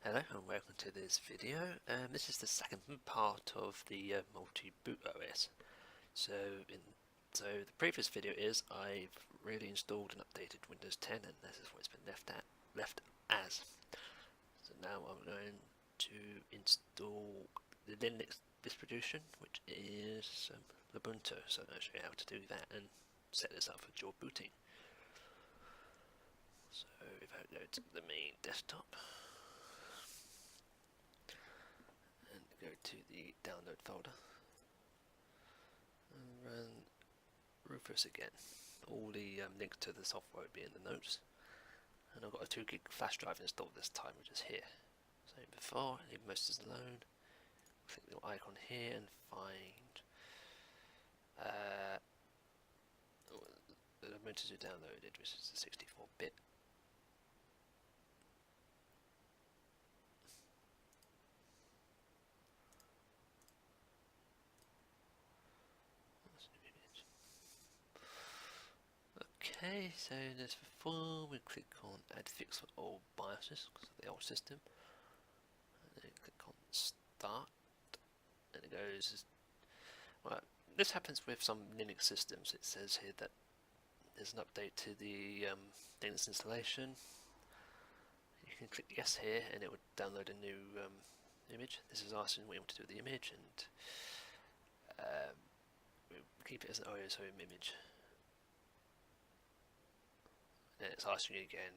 Hello and welcome to this video. This is the second part of the multi-boot OS. So the previous video is I've really installed and updated Windows 10, and this is what it's been left as. So now I'm going to install the Linux distribution, which is Ubuntu. So I'll show you how to do that and set this up for dual booting. So if I go to the main desktop, go to the download folder and run Rufus again. All the links to the software will be in the notes, and I've got a 2 gig flash drive installed this time, which is here. Same before, leave most as alone, click the little icon here and find the Ubuntu downloaded, which is the 64-bit. Okay, so as before, we click on Add Fix for all BIOSes because of the old system, and then click on Start, and it goes. Well, this happens with some Linux systems. It says here that there's an update to the Linux installation. You can click yes here, and it would download a new image. This is asking what you want to do with the image, and we'll keep it as an ISO image. And it's asking you again,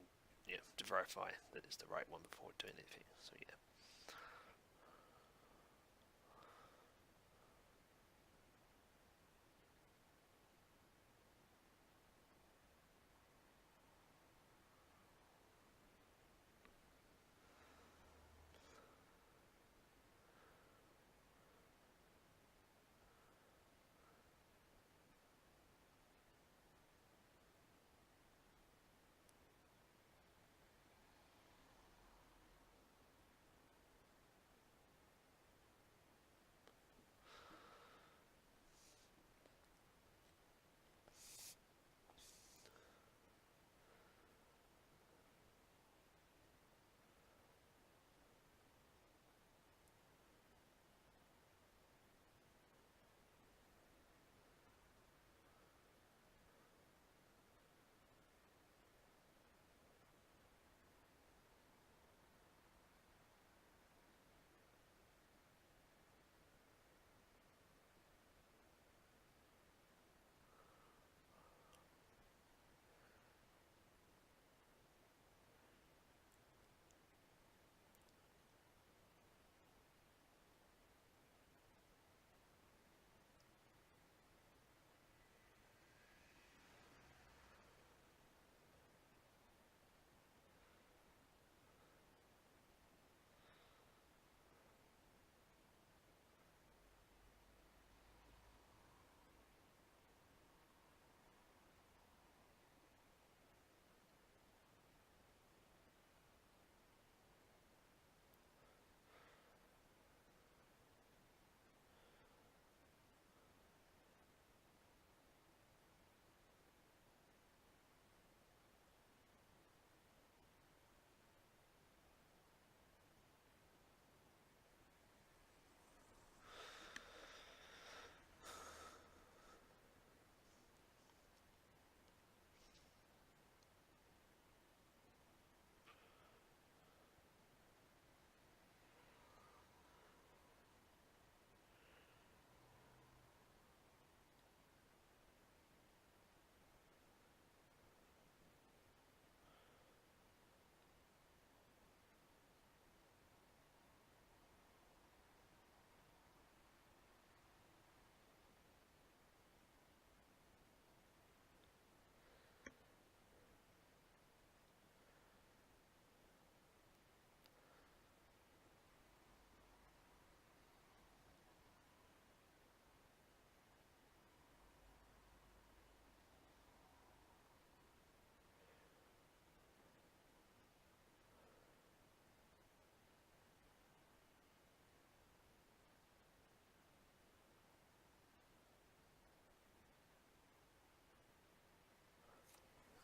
to verify that it's the right one before doing anything. So yeah.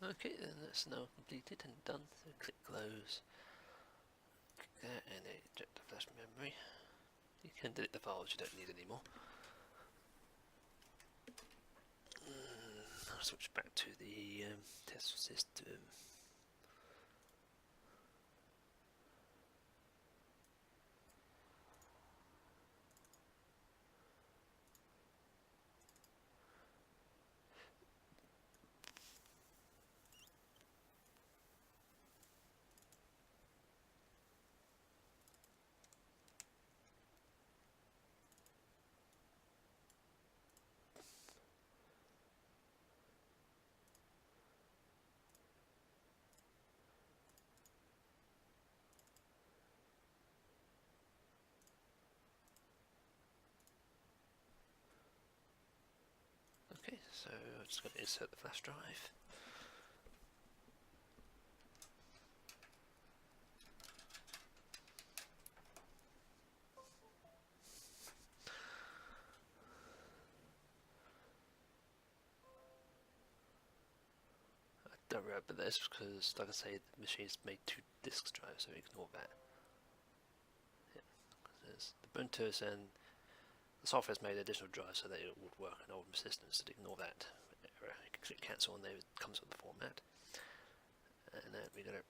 Okay, then that's now completed and done. So click close. Click that, and flash memory. You can delete the files you don't need anymore. I'll switch back to the test system. Okay, so I'm just going to insert the flash drive. I don't remember this because, like I say, the machine's made 2 disk drives, so ignore that. Yeah, there's the Ubuntu and the software's made additional drives so that it would work on older systems, so ignore that error. You can click cancel and there it comes with the format. And then we're going to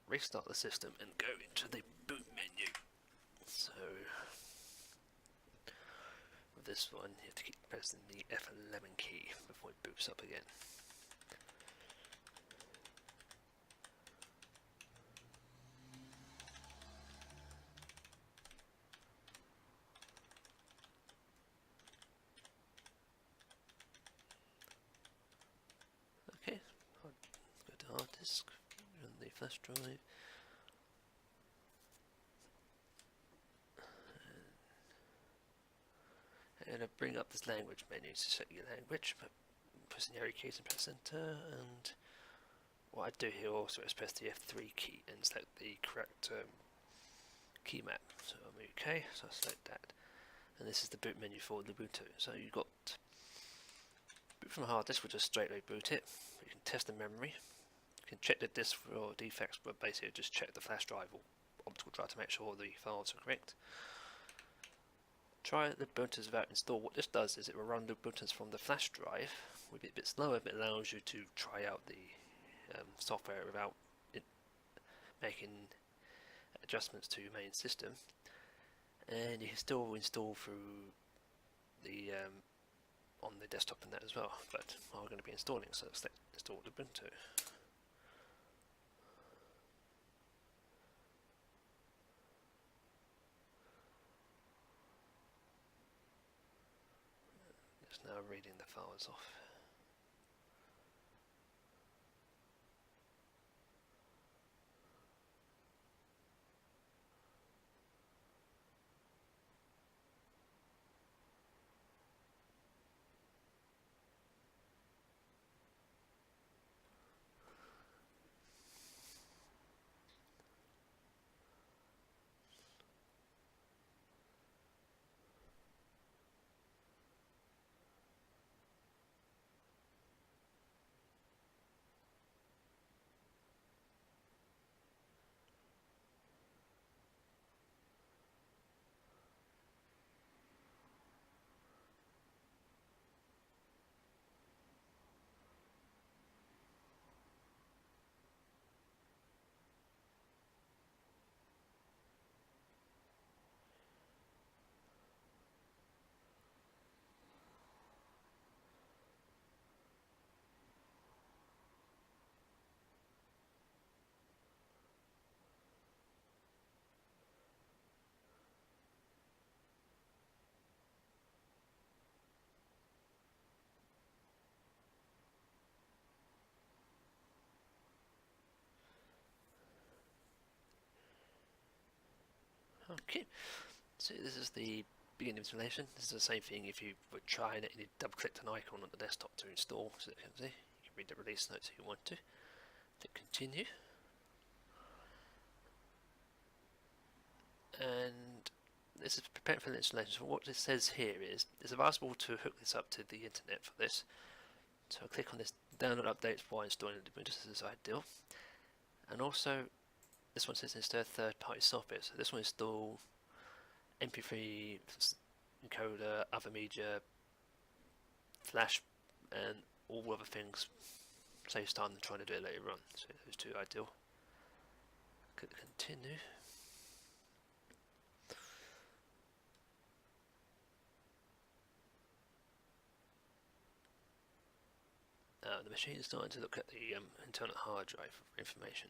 restart the system and go into the boot menu. So with this one you have to keep pressing the F11 key before it boots up again. Okay, I'll go to hard disk, run the flash drive. And I'll bring up this language menu to set your language, but press the arrow keys and press enter. And what I do here also is press the F3 key and select the correct key map. So I'm OK, so I select that. And this is the boot menu for the Ubuntu. So you've got boot from a hard disk, which will just straight away boot it. You can test the memory. You can check the disk for defects, but basically just check the flash drive or optical drive to make sure the files are correct. Try the Ubuntu without install. What this does is it will run the Ubuntu from the flash drive. Will be a bit slower, but it allows you to try out the software without it making adjustments to your main system. And you can still install through the on the desktop and that as well. But we're going to be installing, so let's install Ubuntu. It's now reading the files off. Okay, so this is the beginning of installation. This is the same thing if you were trying it and you double clicked an icon on the desktop to install. So you can see, you can read the release notes if you want to. Click continue. And this is preparing for the installation. So what this says here is it's advisable to hook this up to the internet for this. So I'll click on this download updates while installing the Ubuntu. This is ideal. And also this one says install third-party software. So this one install MP3 encoder, other media, flash, and all other things. Saves time than trying to do it later on. So those two ideal. Click continue. The machine is starting to look at the internal hard drive for information.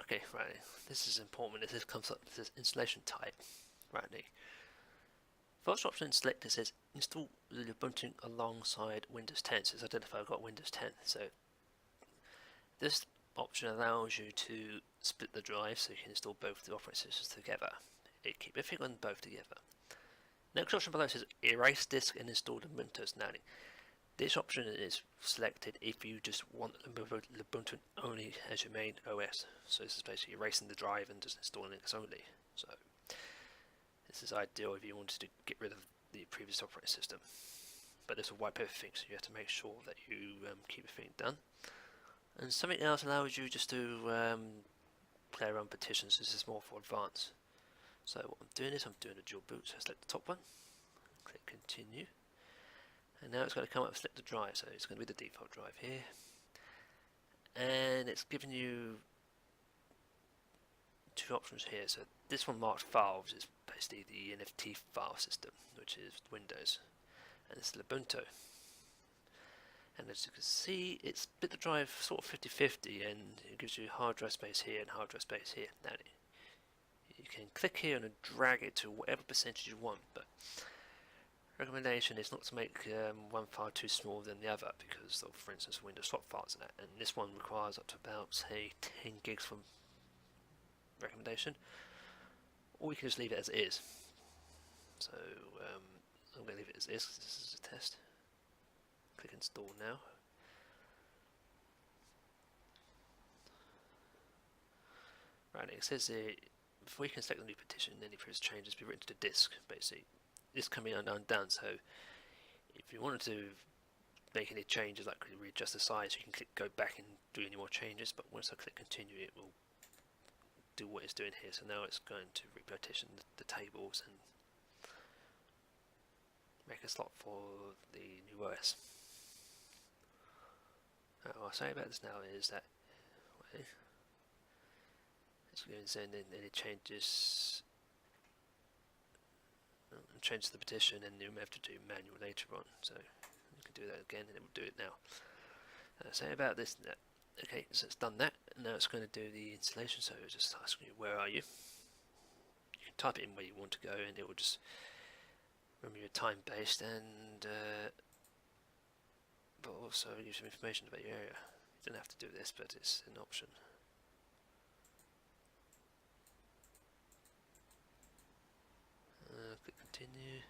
Okay, right. This is important. This comes up. This is installation type. Right. First option select, it says install Ubuntu alongside Windows 10. So it's identified I've got Windows 10. So this option allows you to split the drive so you can install both the operating systems together. It keeps everything on both together. Next option below says erase disk and install Ubuntu. Now, this option is selected if you just want Ubuntu only as your main OS. So this is basically erasing the drive and just installing Linux only. So this is ideal if you wanted to get rid of the previous operating system. But this will wipe everything, so you have to make sure that you keep everything done. And something else allows you just to play around partitions. This is more for advanced. So what I'm doing is I'm doing a dual boot. So select the top one, click continue, and now it's going to come up and select the drive. So it's going to be the default drive here, and it's giving you two options here. So this one marked files is basically the NFT file system, which is Windows, and it's Ubuntu. And as you can see, it's split the drive sort of 50-50, and it gives you hard drive space here and hard drive space here. Now you can click here and drag it to whatever percentage you want, but recommendation is not to make one file too small than the other, because of, for instance, Windows swap files and that. And this one requires up to about, say, 10 gigs from recommendation, or we can just leave it as it is. So I'm going to leave it as is because this is a test. Click install now. Right, it says before you can select the new partition, any previous changes be written to the disk. Basically, this can be undone. So if you wanted to make any changes, like readjust the size, you can click go back and do any more changes. But once I click continue, it will do what it's doing here. So now it's going to repartition the tables and make a slot for the new OS. What I'll say about this now is that it's going to send in any changes to the partition, and you may have to do manual later on. So you can do that again, and it will do it now. Say about this. Okay, so it's done that, and now it's going to do the installation. So it's just asking you where are you. You can type it in where you want to go, and it will just remember your time based and but also give some information about your area. You don't have to do this, but it's an option. Click continue.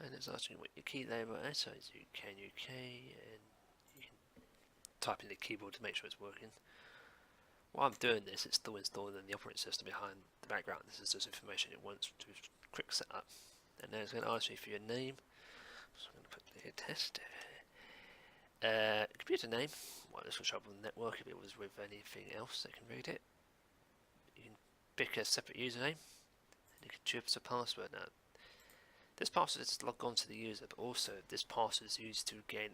And it's asking what your key label is, so it's UK and UK, and you can type in the keyboard to make sure it's working. While I'm doing this, it's still installing the operating system behind the background. This is just information it wants to quick setup. And now it's going to ask you for your name. So I'm going to put here test. Computer name. Well, this will show up on the network if it was with anything else that can read it. You can pick a separate username, and you can choose a password. Now, this password is to log on to the user, but also this password is used to gain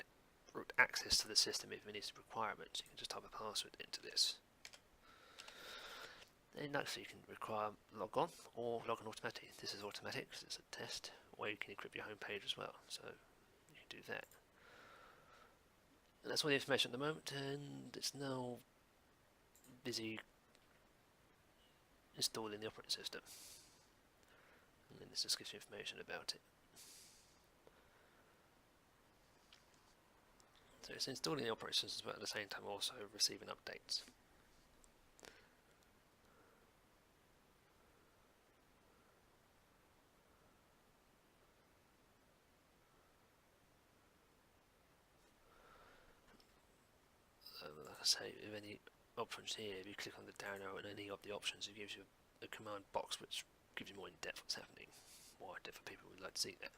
root access to the system if it needs requirements. You can just type a password into this. Then actually you can require log on or log on automatically. This is automatic because it's a test, or you can encrypt your home page as well, so you can do that. And that's all the information at the moment, and it's now busy installing the operating system. And then this just gives you information about it. So it's installing the operating system, but at the same time also receiving updates. Like I say, with any options here, if you click on the down arrow and any of the options, it gives you a command box which gives you more in depth what's happening. More in depth for people who would like to see that.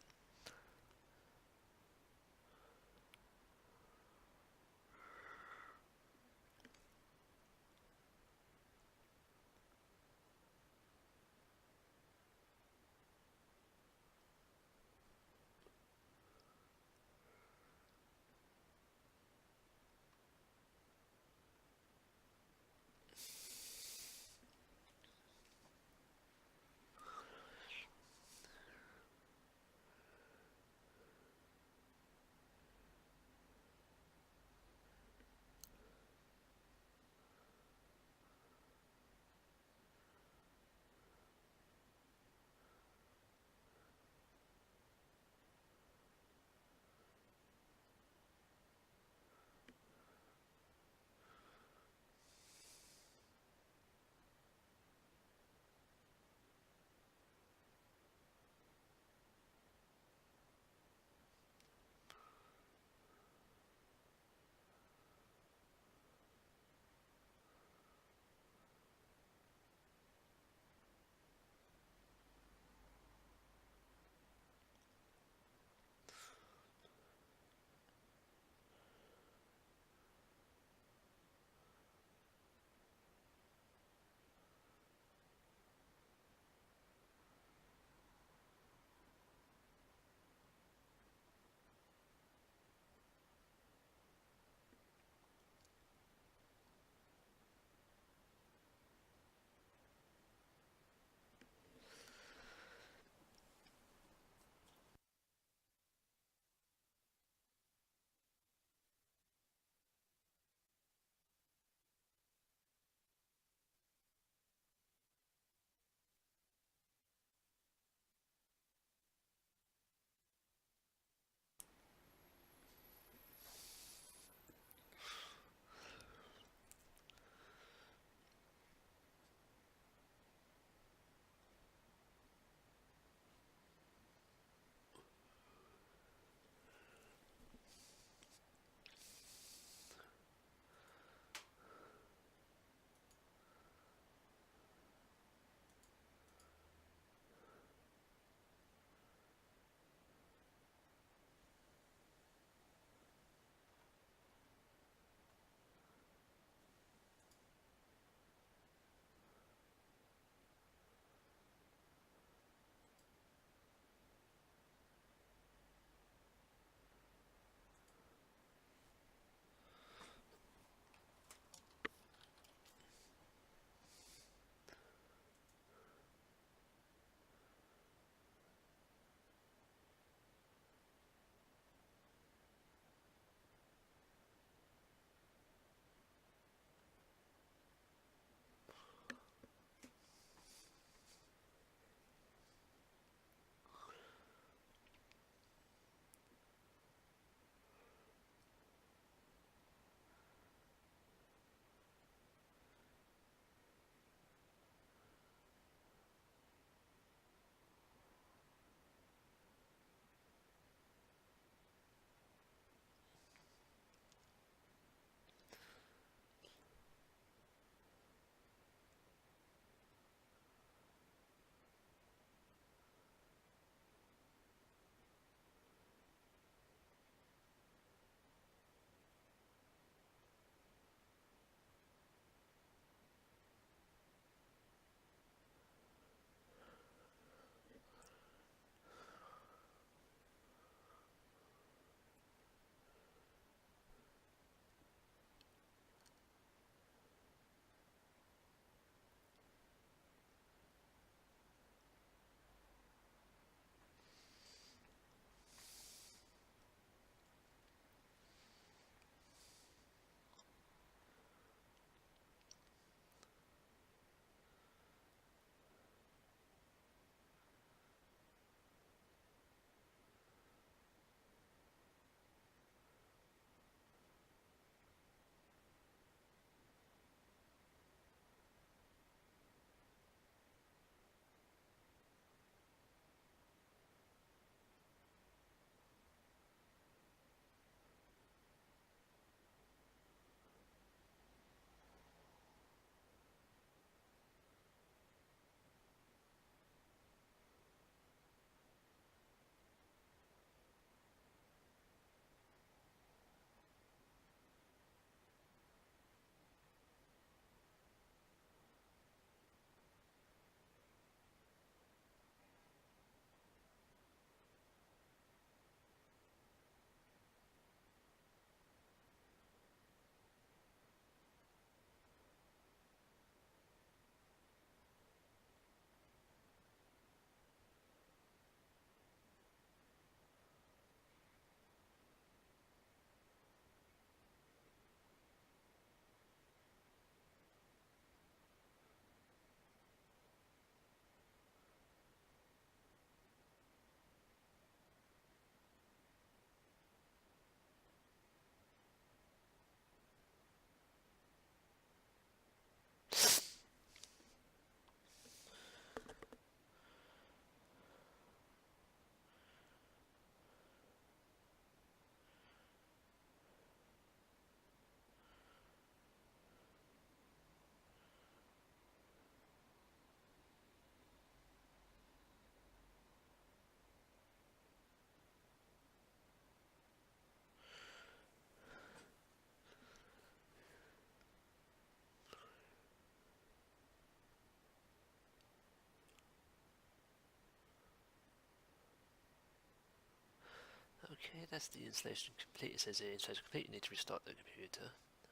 Okay, that's the installation complete. It says here installation complete, you need to restart the computer.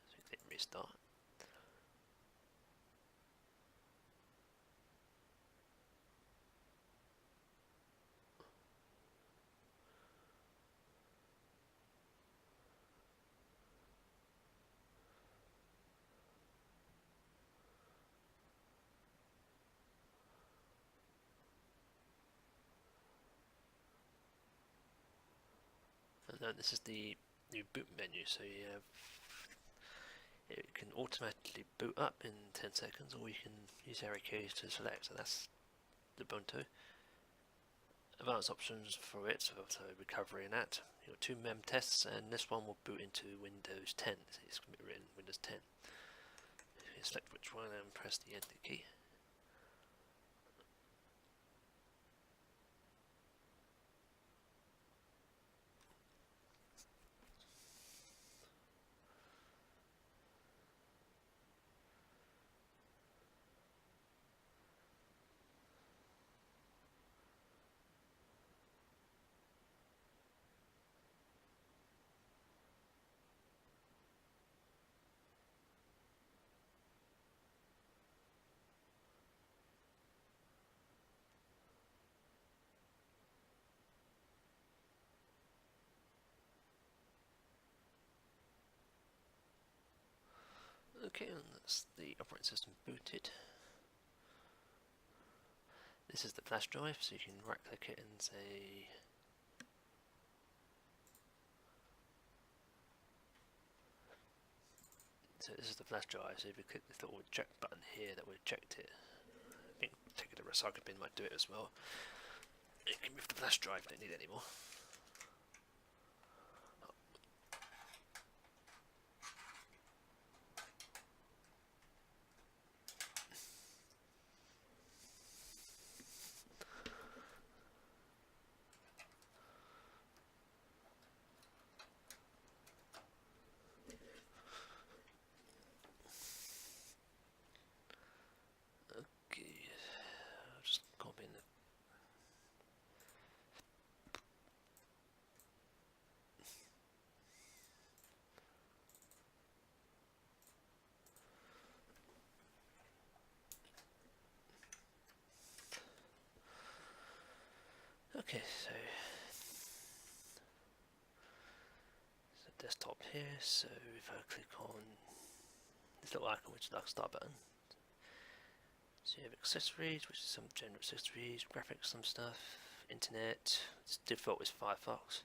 So we click restart. And then this is the new boot menu, so you have it can automatically boot up in 10 seconds, or you can use arrow keys to select, so that's the Ubuntu. Advanced options for it, so recovery and that. You've got two mem tests, and this one will boot into Windows 10. It's going to be written Windows 10. You select which one and press the enter key. Okay, and that's the operating system booted. This is the flash drive, so you can right click it and say so this is the flash drive, so if you click this little eject button here that will eject it. I think taking a recycle bin might do it as well. You can move the flash drive, don't need it anymore. Okay, I'll just copy in the okay, so desktop here, so if I click on this little icon which is like a start button, so you have accessories, which is some general accessories, graphics, some stuff, internet, its default is Firefox,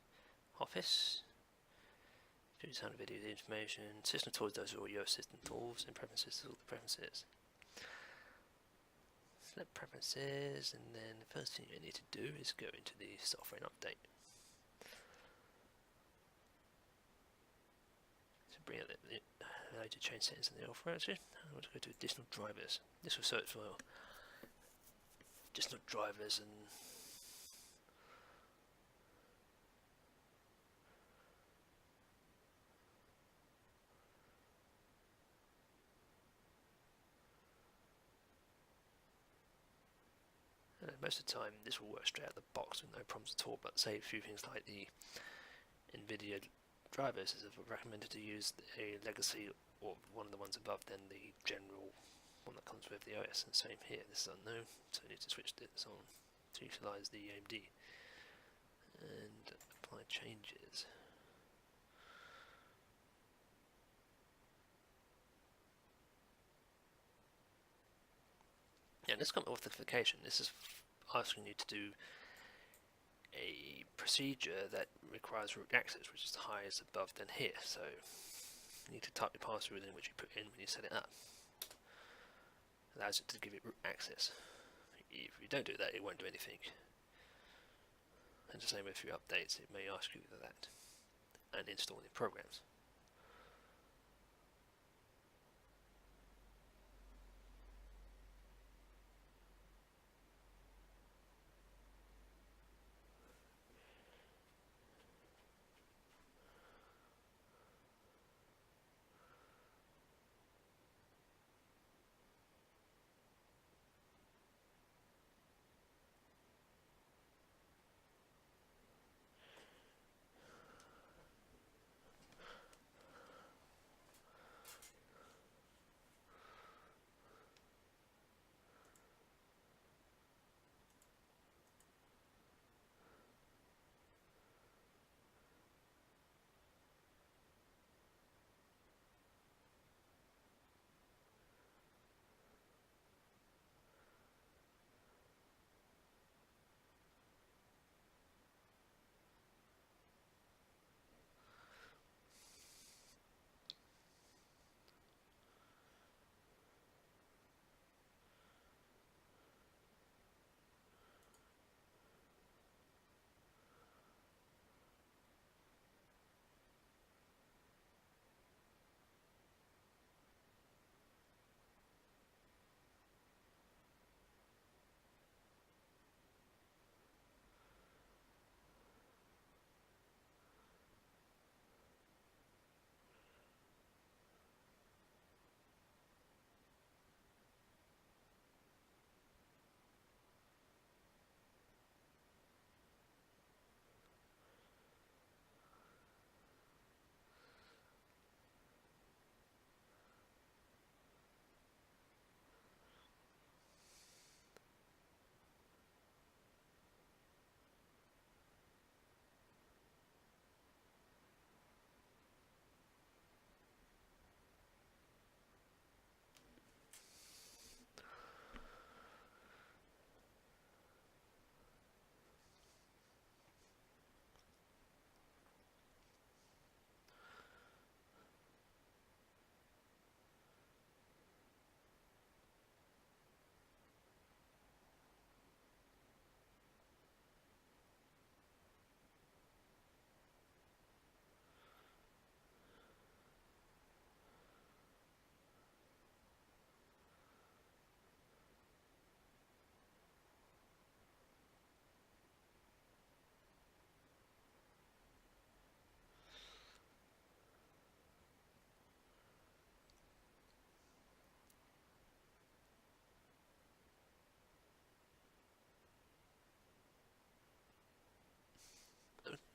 Office, video, sound, video, the information, system tools, those are all your system tools, and preferences, all the preferences. Select preferences, and then the first thing you need to do is go into the software and update. So bring up allow you to change settings in the operating. I want to go to additional drivers. This will search for additional drivers and most of the time this will work straight out of the box with no problems at all, but say a few things like the NVIDIA drivers is recommended to use a legacy or one of the ones above than the general one that comes with the OS, and same here, this is unknown, so I need to switch this on to utilise the AMD and apply changes. Yeah, this comes with notification. This is asking you to do a procedure that requires root access, which is the highest above than here. So you need to type your password in, which you put in when you set it up. Allows it to give it root access. If you don't do that, it won't do anything. And the same with your updates, it may ask you for that. And installing programs.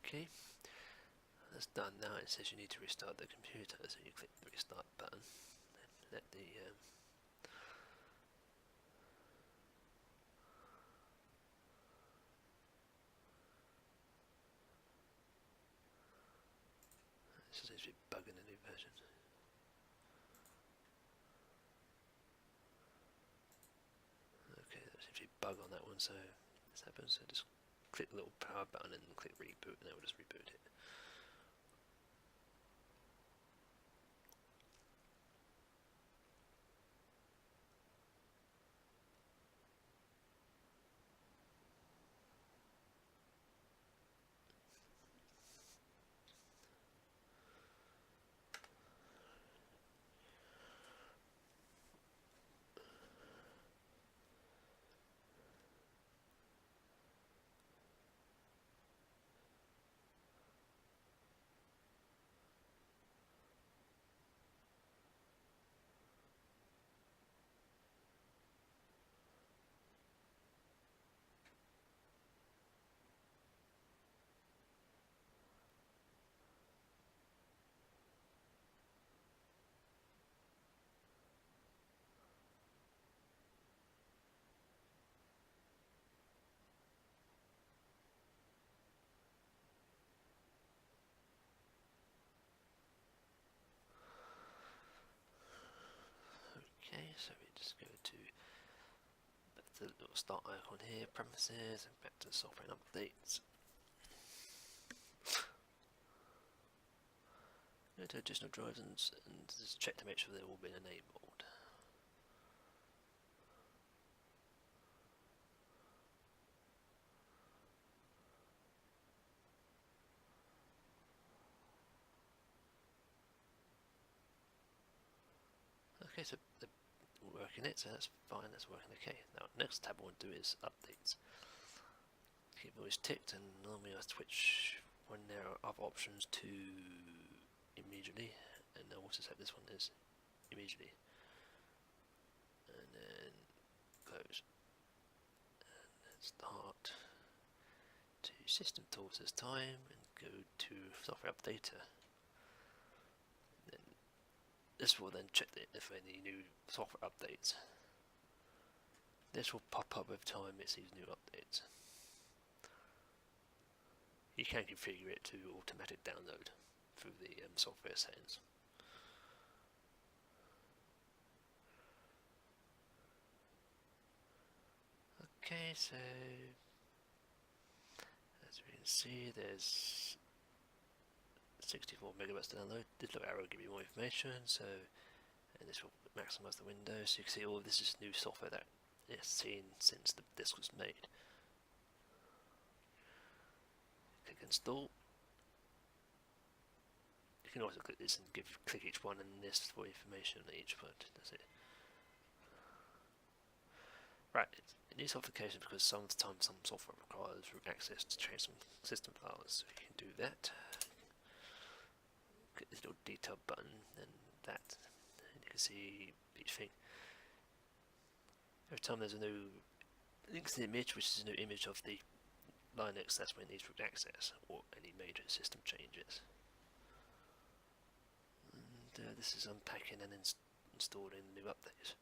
Okay, that's done. Now it says you need to restart the computer, so you click the restart button and let the this seems to be bugging the new version. Okay, there seems to be a bug on that one, so this happens. So just click the little power button and click reboot, and it will just reboot it. Okay, so we just go to the little start icon here, premises, and back to software and updates. Go to additional drives and just check to make sure they've all been enabled. Okay, so they're working it, so that's fine, that's working okay. Now, next tab I want to do is updates. Keep always ticked, and normally I switch when there are other options to immediately, and I also set this one as immediately. And then close. And then start to system tools this time, and go to software updater. Then this will then check if any new software updates. This will pop up every time it sees new updates. You can configure it to automatic download through the software settings. Okay, so as we can see, there's 64 megabytes to download. This little arrow will give you more information, so and this will maximize the window, so you can see all this is new software that is seen since the disk was made. Click install. You can also click this and click each one and this for information on each one. That's it. Right, it needs authentication because sometimes some software requires root access to change some system files, so you can do that. Click this little detail button and that, and you can see each thing. Every time there's a new link to the image, which is a new image of the Linux, that's when it needs root access or any major system changes. And this is unpacking and installing the new updates.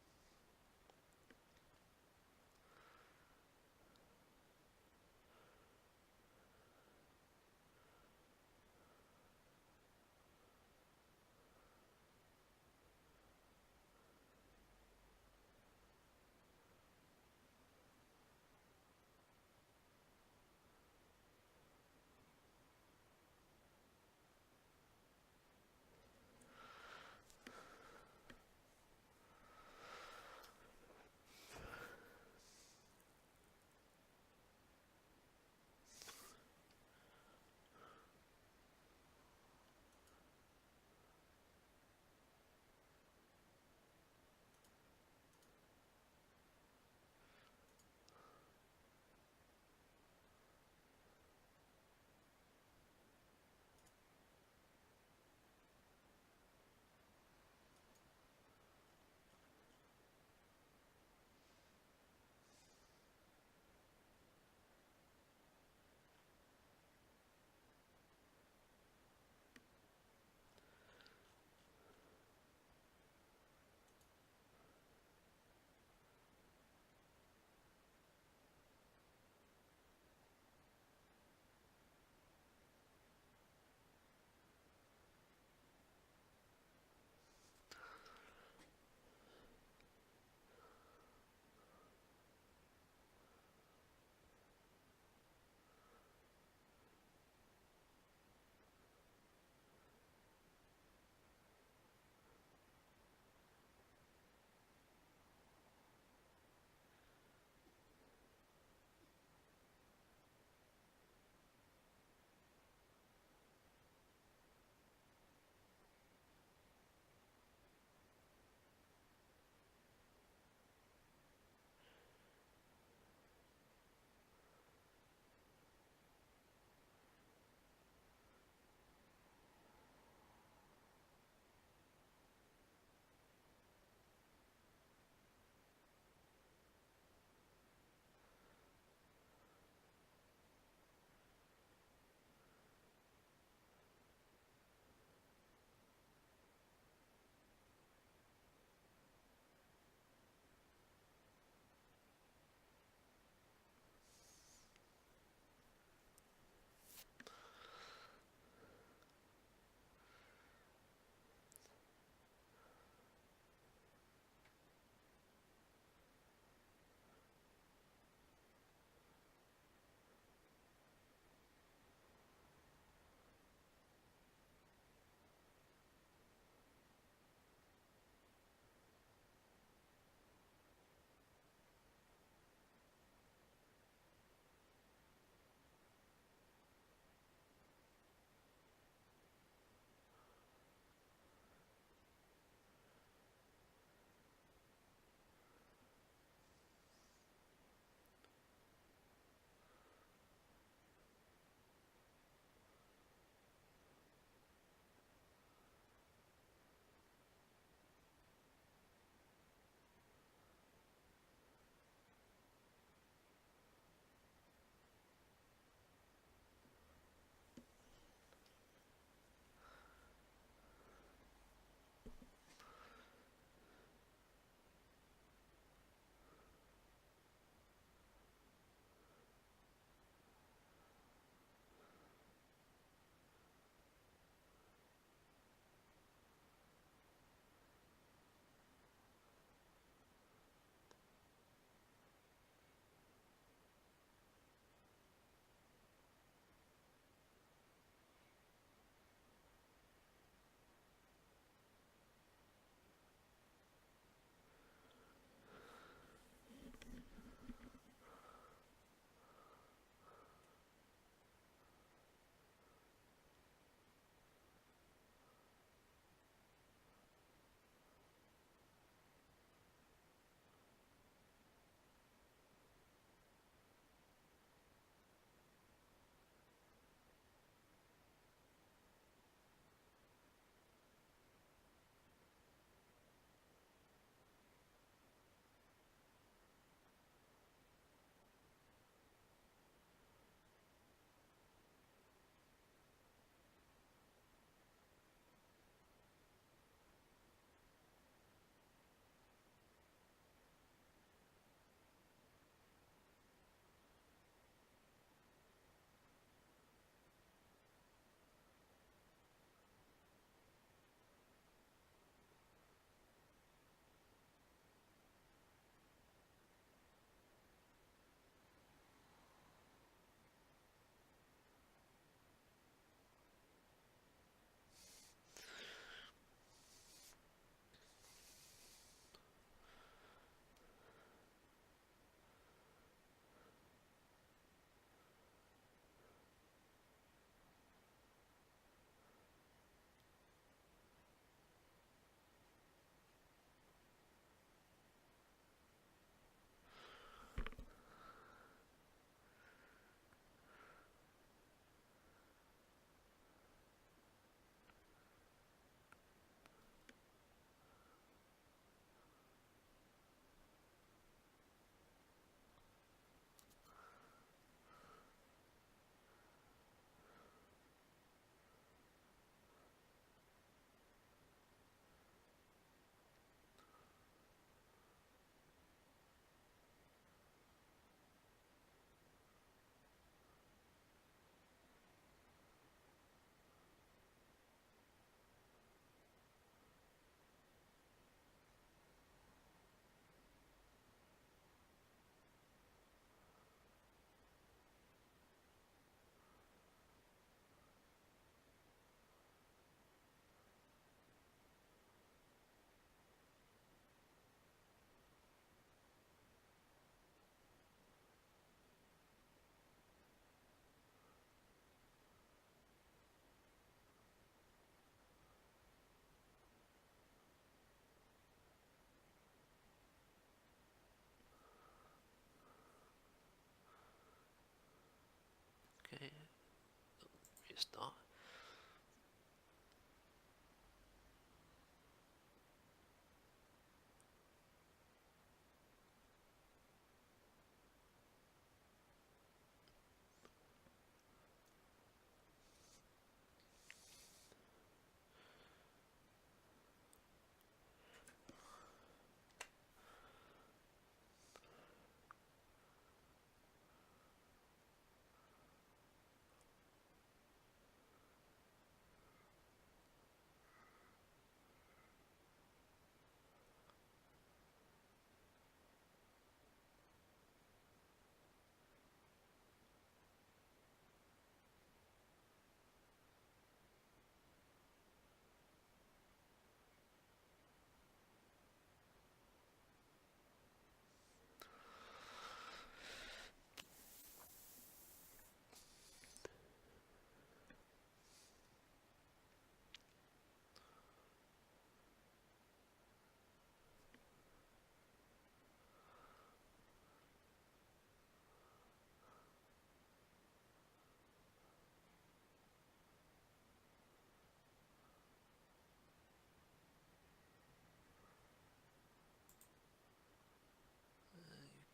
previous start.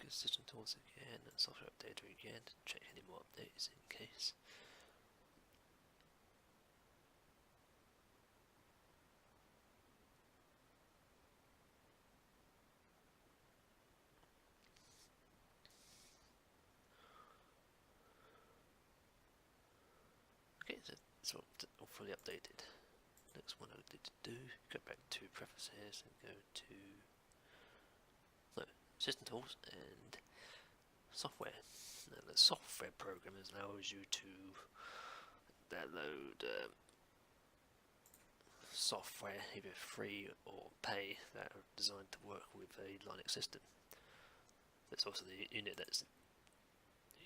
Go system tools again and software updater again to check any more updates in case. Okay, so it's all fully updated. Next one I need to do, go back to preferences and go to system tools and software. Now the software programmers allows you to download software, either free or pay, that are designed to work with a Linux system. There's also the unit that's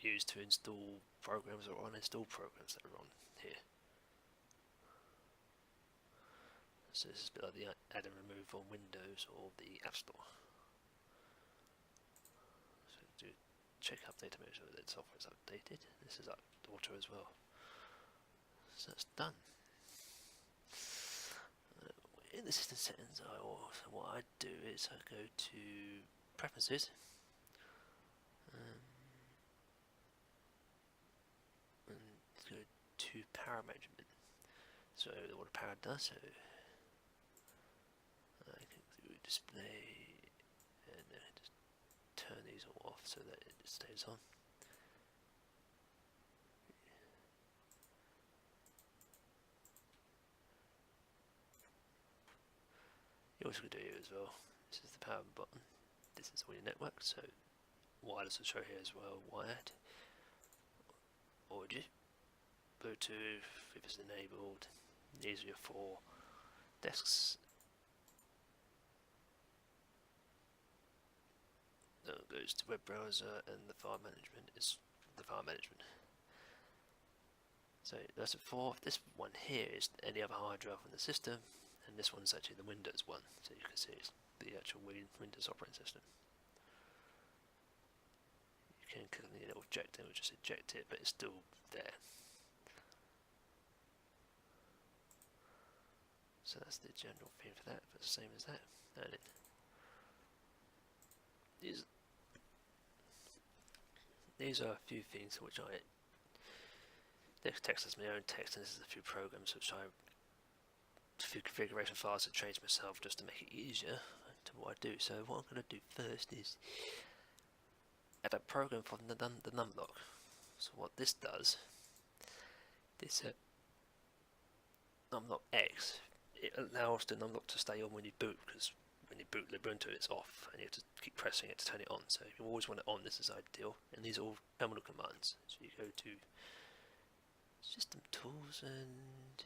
used to install programs or uninstall programs that are on here. So this is a bit like the add and remove on Windows or the App Store. So do check update to make sure that software is updated. This is auto as well. So that's done. In the system settings, what I do is I go to preferences, and go to power management. So what a power does, so I can do display and then just turn these all off so that it stays on. You also can do here as well. This is the power button. This is all your network, so wireless will show here as well, wired, audio, Bluetooth if it's enabled. These are your 4 desks. That goes to web browser, and the file management is the file management. So that's a 4. This one here is any other hard drive on the system, and this one's actually the Windows one. So you can see it's the actual Windows operating system. You can click on the little eject, it will just eject it, but it's still there. So that's the general theme for that, but the same as that. And these are a few things which I text as my own text, and this is a few programs which a few configuration files to change myself just to make it easier to what I do. So what I'm going to do first is add a program for the numlock. So what this does, this numlock X, it allows the numlock to stay on when you boot, because when you boot Ubuntu it's off and you have to keep pressing it to turn it on. So if you always want it on, this is ideal. And these are all terminal commands. So you go to System Tools and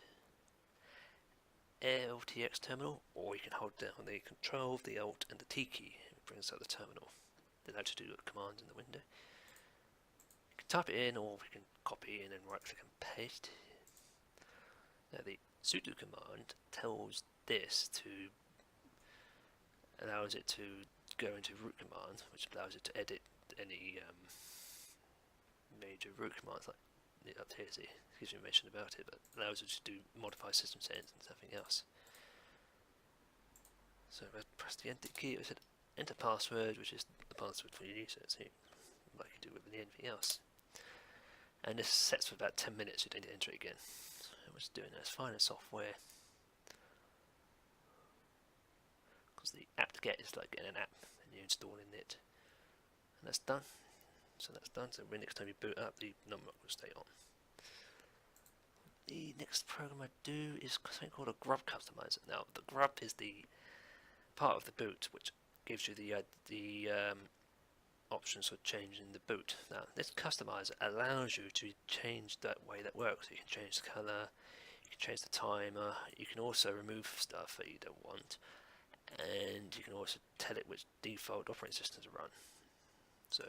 LTX terminal, or you can hold down the Control, the Alt and the T key. It brings out the terminal. Then I just do the commands in the window. You can type it in, or we can copy in and right click and paste. Now the sudo command tells this to allows it to go into root command, which allows it to edit any major root commands like up here, see, it gives you information about it, but allows you to do modify system settings and something else. So if I press the enter key, it said enter password, which is the password for your user, see, like you do with anything else. And this sets for about 10 minutes, you don't need to enter it again. So what's doing that? It's finding software. Because the app to get is like getting an app and you're installing it. And that's done. So that's done. So when next time you boot up, the number will stay on. The next program I do is something called a grub customizer. Now the grub is the part of the boot which gives you the options for changing the boot. Now this customizer allows you to change that way that works. You can change the color, you can change the timer, you can also remove stuff that you don't want, and you can also tell it which default operating system to run. So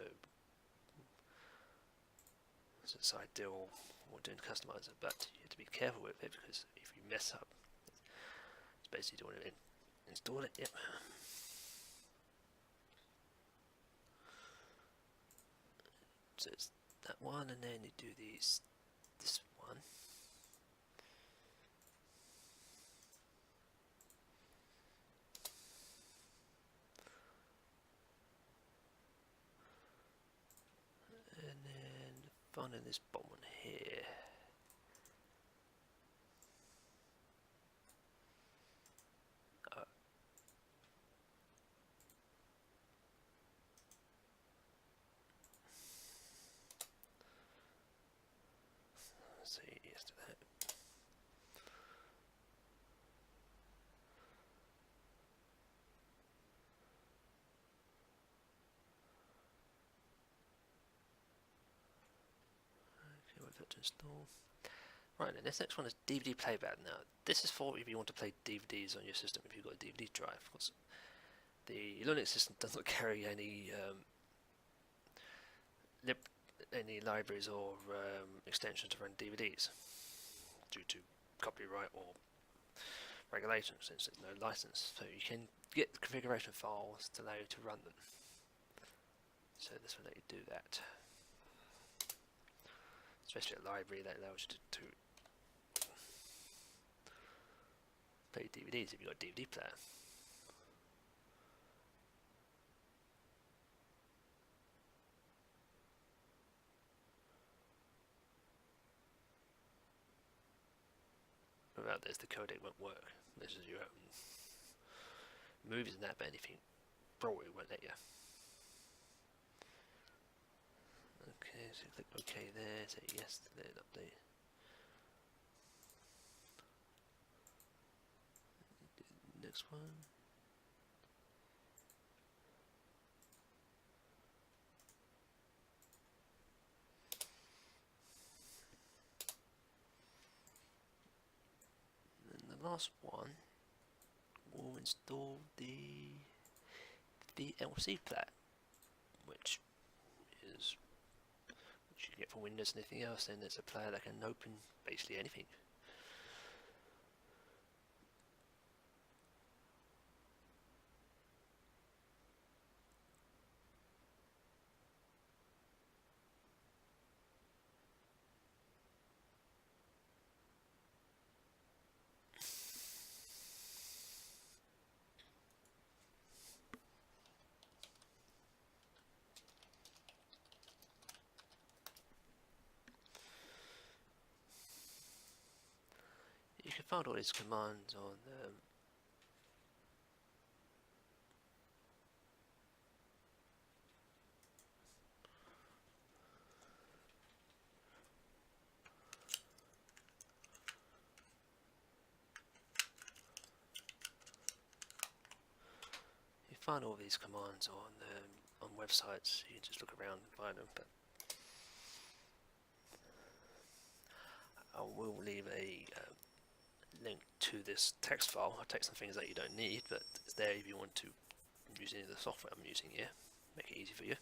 it's ideal for doing customizer, but you have to be careful with it because if you mess up, it's basically doing it. Install it. Yep. So it's that one, and then you do this one. And then finding this bottom one here. Say yes to that. Okay, wait for it to install. Right then, this next one is DVD playback. Now, this is for if you want to play DVDs on your system, if you've got a DVD drive. Because the Linux system does not carry any libraries or extensions to run DVDs due to copyright or regulations, since there's no license. So you can get the configuration files to allow you to run them. So this will let you do that. Especially a library that allows you to play DVDs if you've got a DVD player. Without this, the codec won't work. This is your own movies and that, but anything probably won't let you. Okay, so click OK there, say yes to that update. Next one. And the last one will install the VLC plat, which you can get for Windows and anything else. Then it's a player that can open basically anything. You can find all these commands on find all these commands on websites. You can just look around and find them. But I will leave a link to this text file. I'll take some things that you don't need, but it's there if you want to use any of the software I'm using here. Make it easy for you.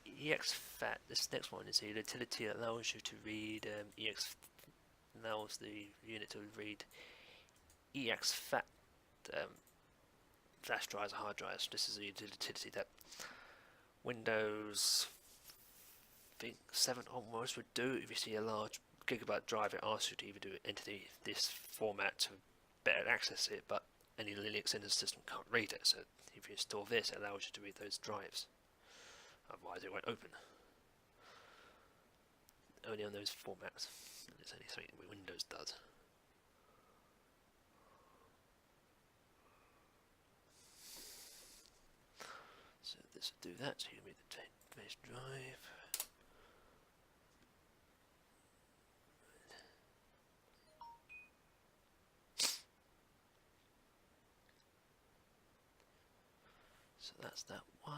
EXFAT, this next one is a utility that allows you to read allows the unit to read EXFAT flash drives or hard drives. This is a utility that Windows, I think 7 onwards would do. If you see a large gigabyte drive, it asks you to either do it into this format to better access it, but any Linux in the system can't read it. So if you install this, it allows you to read those drives. Otherwise, it won't open. Only on those formats. And it's only something Windows does. So this will do that. So you can read the base drive. So that's that one.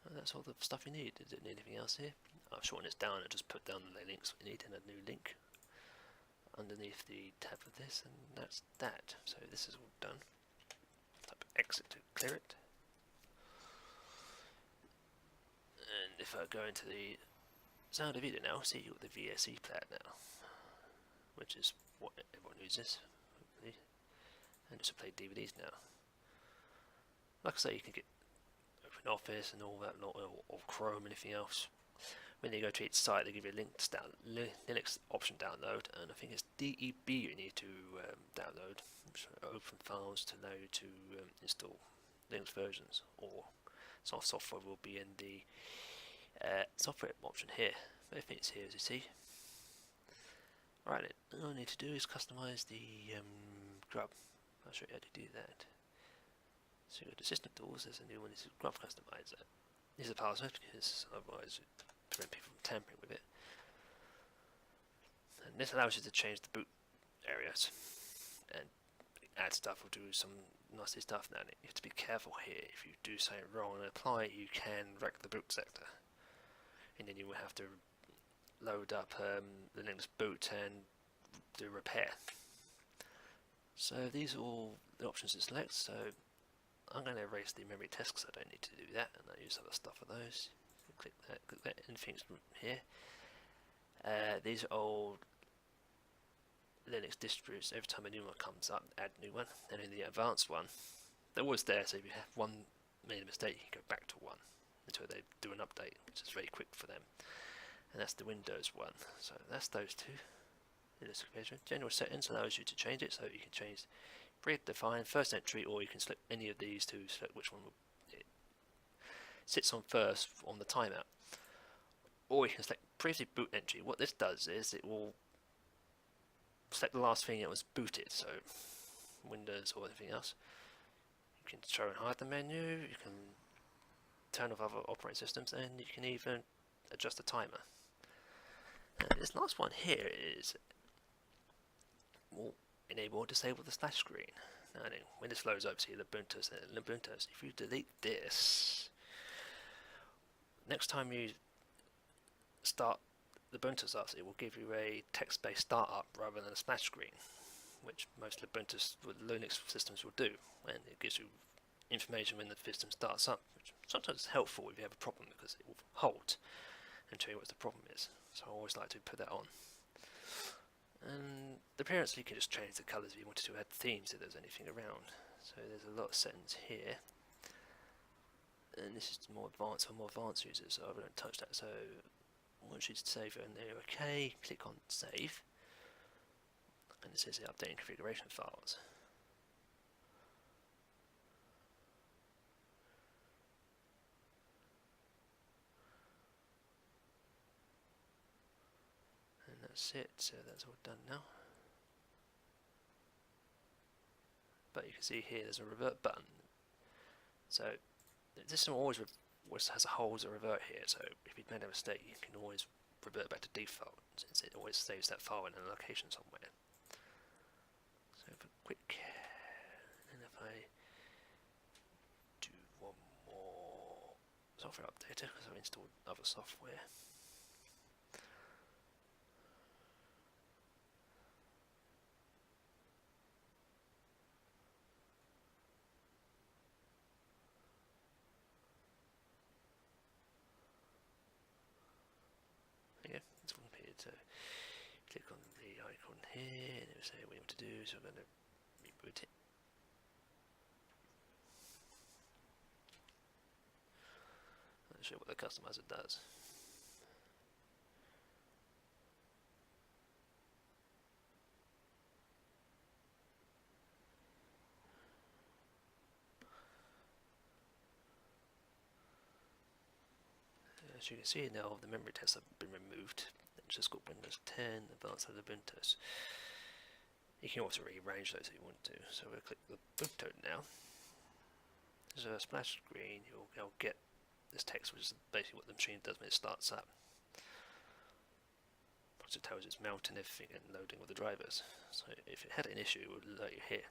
And that's all the stuff you need. Didn't need anything else here. I've shortened this down and just put down the links we need and a new link underneath the tab of this, and that's that. So this is all done. Type exit to clear it. And if I go into the sound of video now, see you've got the VSE player now, which is what everyone uses, hopefully. And just play DVDs now. Like I say, you can get OpenOffice and all that, or Chrome and anything else. When you go to each site, they give you a link to Linux option download, and I think it's DEB you need to download, which open files to allow you to install Linux versions, or software will be in the software option here. I think it's here, as you see. Alright, all I need to do is customize the grub. I'll show you how to do that. So you go to System Tools, there's a new one, this is Grub Customizer. This is a password because otherwise it would prevent people from tampering with it. And this allows you to change the boot areas and add stuff or do some nasty stuff. Now you have to be careful here. If you do something wrong and apply, you can wreck the boot sector. And then you will have to load up the Linux boot and do repair. So these are all the options to select. So I'm going to erase the memory test because I don't need to do that, and I use other stuff for those. So click that, anything's here. These are old Linux distros. Every time a new one comes up, add a new one. And in the advanced one, they're always there, so if you have one made a mistake, you can go back to one until they do an update, which is very quick for them. And that's the Windows one. So that's those two. General settings allows you to change it, so you can change predefined first entry, or you can select any of these to select which one it sits on first on the timeout. Or you can select previously boot entry. What this does is it will select the last thing that was booted, so Windows or anything else. You can show and hide the menu, you can turn off other operating systems, and you can even adjust the timer. And this last one here is will enable or disable the splash screen. Now, when this loads up, see the Ubuntu and Ubuntu. If you delete this, next time you start the Ubuntu starts, it will give you a text-based startup rather than a splash screen, which most Ubuntu Linux systems will do, and it gives you information when the system starts up, which sometimes is helpful if you have a problem because it will halt and tell you what the problem is. So I always like to put that on. And the appearance, you can just change the colours if you wanted to add themes if there's anything around. So there's a lot of settings here, and this is more advanced for more advanced users, so I won't touch that. So once you save it and they're okay, click on save, and it says the updating configuration files. That's it, so that's all done now. But you can see here there's a revert button. So this one always has a hold as a revert here, so if you've made a mistake you can always revert back to default, since it always saves that file in a location somewhere. So for quick, and if I do one more software updater, because I've installed other software. here, and it will say what you want to do, so I'm going to reboot it. I'll show you what the customizer does. As you can see now, the memory tests have been removed. It's just got Windows 10, Advanced Ubuntu. You can also rearrange those if you want to. So we'll click the Ubuntu now. There's a splash screen. You'll get this text, which is basically what the machine does when it starts up. It tells it's mounting everything and loading all the drivers. So if it had an issue, it would alert you here.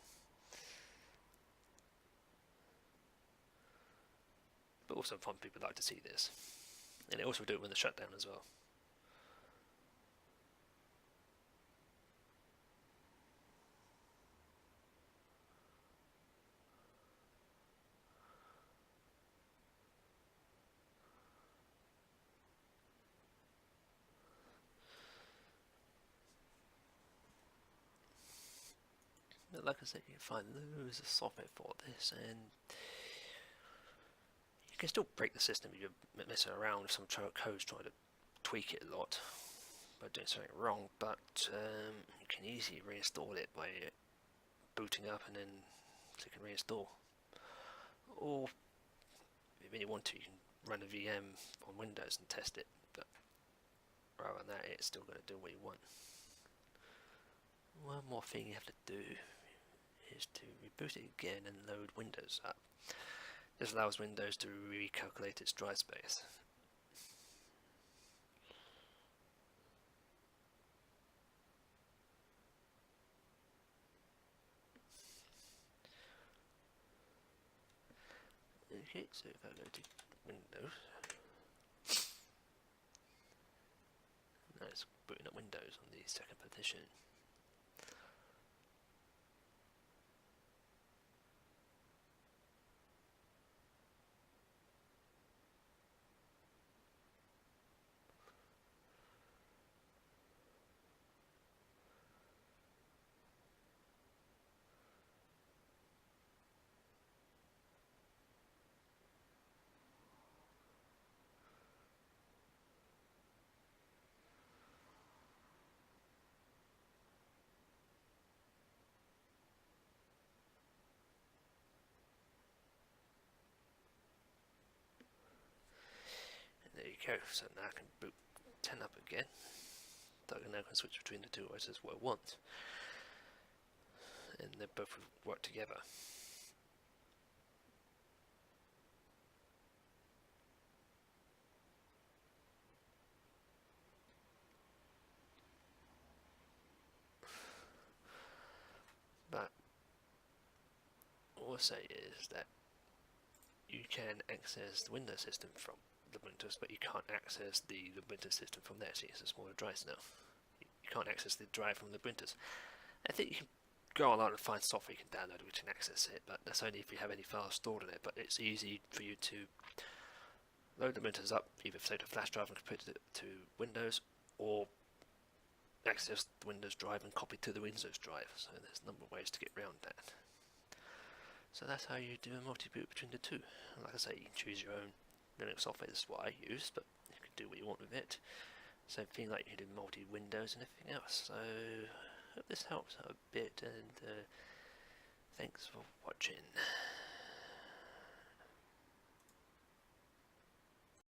But also, some people like to see this, and it also do it when the shutdown as well. But like I said, you can find loads of software for this, and you can still break the system if you're messing around with some codes trying to tweak it a lot by doing something wrong, but you can easily reinstall it by booting up and then clicking reinstall. Or if you want to, you can run a VM on Windows and test it, but rather than that, it's still going to do what you want. One more thing you have to do is to reboot it again and load Windows up. This allows Windows to recalculate its drive space. Okay, so if I go to Windows, now it's booting up Windows on the second partition. There you go, so now I can boot 10 up again. So I now can switch between the two OSs what I want. And they both work together. But all I say is that you can access the Windows system from the Ubuntu, but you can't access the Ubuntu system from there. See, it's a smaller drive now. You can't access the drive from the Ubuntu. I think you can go online and find software you can download which can access it, but that's only if you have any files stored in it. But it's easy for you to load the Ubuntu up, either say to a flash drive and put it to Windows, or access the Windows drive and copy to the Windows drive. So there's a number of ways to get around that. So that's how you do a multi-boot between the two. Like I say, you can choose your own Linux software. This is what I use, but you can do what you want with it. Same thing like you can do multi-Windows and everything else. So I hope this helps out a bit, and thanks for watching.